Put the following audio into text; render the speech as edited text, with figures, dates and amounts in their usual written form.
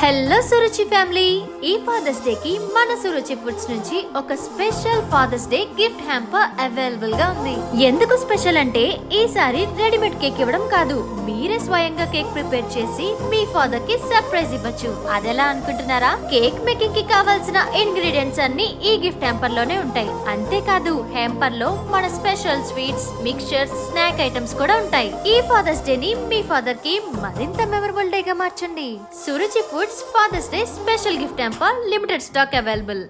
Hello Suruchi family, ఈ father's day కి మన సురుచి ఫుడ్స్ నుంచి ఒక special father's day gift hamper available గా ఉంది. ఎందుకు స్పెషల్ అంటే ఈసారి రెడీమేడ్ కేక్ ఇవ్వడం కాదు, మీరే స్వయంగా కేక్ ప్రిపేర్ చేసి మీ ఫాదర్ కి సర్ప్రైజ్ ఇవ్వచ్చు. అదెలా అనుకుంటున్నారా? కేక్ మేకింగ్ కి కావాల్సిన ఇంగ్రీడియంట్స్ అన్ని ఈ గిఫ్ట్ హ్యాంపర్ లోనే ఉంటాయి. అంతేకాదు హ్యాంపర్ లో మన special sweets, mixtures, snack items కూడా ఉంటాయి. ఈ ఫాదర్స్ డే ని మీ ఫాదర్ కి మరింత మెమరబుల్ డే గా మార్చండి. Suruchi foods Father's Day special gift hamper, limited stock available.